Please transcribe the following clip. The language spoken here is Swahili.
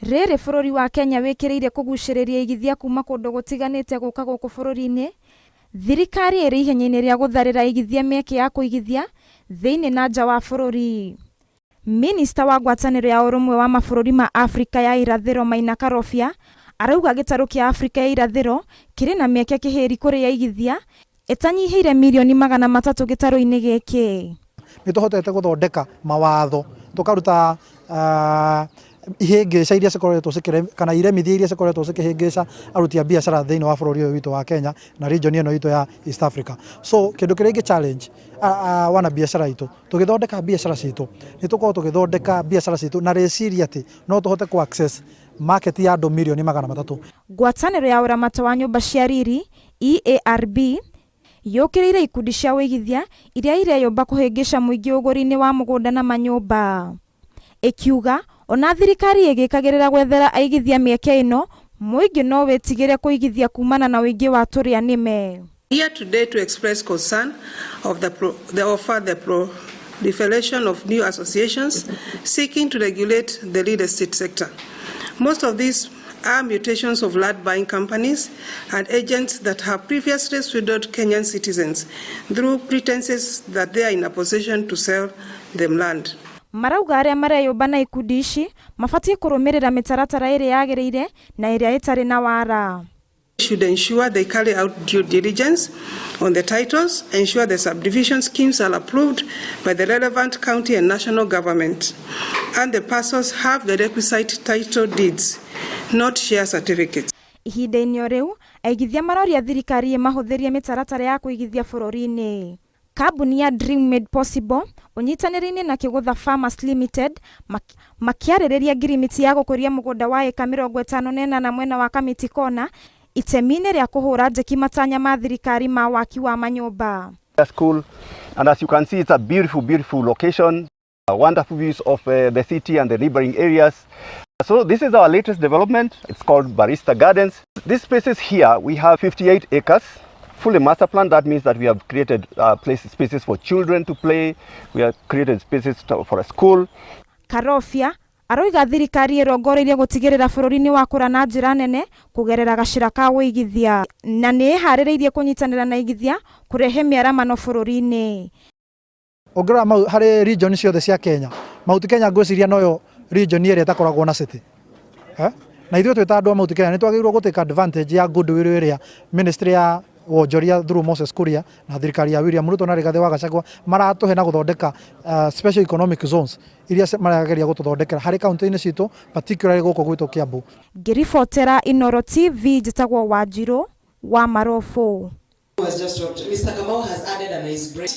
Rĩrĩ bũrũri wa Kenya wĩkĩrĩire kũgucĩrĩria igithia kuma kũndũ gũtiganĩte gũka gũkũ bũrũri-inĩ, thirikari ĩrĩ ihenyainĩ rĩa gũtharĩra igithia mĩeke ya kũigithia thĩinĩ na nja wa bũrũri. Minista wa ngwatanĩro ya ũrũmwe wa mabũrũri ma Afrika ya irathĩro Maina Karobia arauga gĩtarũ kĩa Afrika ya irathĩro kĩrĩ na mĩeke kĩhĩri kũrĩ ya igithia ĩtanyihĩire mirioni 300 gĩtarũ-inĩ gĩkĩ. Nĩtũhotete gũthondeka mawatho tũkaruta ihĩngĩca iria cikoretwo kana iremithia iria cikoretwo cikĩhĩngĩca aruti a biacara thĩinĩ wa bũrũri ũyũ witũ wa Kenya na region ĩno itũ ya East Africa. So kĩndũ kĩrĩa ingĩ challenge wana biacara itũ tũgĩthondeka biacara citũ nĩtũkorwo tũgĩthondeka biacara citũ na reciria atĩ no tũhote ku access market ya andũ mirioni 300. Ngwatanĩro ya ũramata wa nyũmba cia riri EARB yũkĩrĩire ikundi cia wĩigithia iria ireyũmba kũhĩngĩca mũingĩ ũgũri-inĩ wa mũgũnda na manyũmba. Ikiuga ona thirikari ĩgĩkagĩrĩra gwethera aigithia mĩeke ĩno, mũingĩ no wĩtigĩre kũigithia kumana na ũingĩ wa tũrĩa nĩme. Here today to express concern of the proliferation of new associations seeking to regulate the real estate sector. Most of these are mutations of land buying companies and agents that have previously swindled Kenyan citizens through pretenses that they are in a position to sell them land. Marauga arĩa mareyũmba na ikundi ici mabatie kũrũmĩrĩra mĩtaratara ĩrĩa yagĩrĩire na ĩrĩa ĩtarĩ na wara. Should ensure they carry out due diligence on the titles, ensure the subdivision schemes are approved by the relevant county and national government, and the parcels have the requisite title deeds, not share certificates. Ihinda-inĩ o rĩu, aigithia maroria thirikari mahũthĩrie mĩtaratara ya kũigithia bũrũri-inĩ. Kambuni ya Dream Made Possible ũnyitanĩri-inĩ na Kĩgũtha Farmers Limited makĩarĩrĩria ngirimiti ya gũkũria mũgũnda wa eka 58 na mwena wa Kamiti Kona itemi-inĩ rĩa kũhũra njeki matanya ma thirikari ma waki wa manyũmba. School, and as you can see, it's a beautiful location, wonderful views of the city and the neighboring areas. So this is our latest development. It's called Barista Gardens. These spaces here, we have 58 acres. Fully master plan. That means that we have created spaces for children to play. We have created spaces for a school. Karobia aroiga thirikari ĩrongoreirie gũtigĩrĩra bũrũri-inĩ wa kũra na njĩra nene kũgerera gacĩra ka wĩigithia na nĩ ĩharĩrĩirie kũnyitanĩra na igithia kũrehe mĩaramano bũrũri-inĩ. Ongerera harĩ region ciothe cia Kenya, Mount Kenya ngwĩciria noyo region ĩrĩa ĩtakoragwo na city. Na ithuĩ twĩ ta andũ a Mount Kenya nĩtwagĩrĩirwo gũtake advantage ya goodwill ĩrĩa ministry ya wonjoria through Moses Kuria na thirikari ya William Ruto na Rigathi wa Gachagua maratũhe na gũthondeka special economic zones iria marageria gũtũthondekera harĩ kaunti-inĩ citũ particularly gũkũ gwitũ Kiambu. Ngĩribotera Inooro TV njĩtagwo Wanjirũ wa Marofo. Mr. Kamau has added a nice break.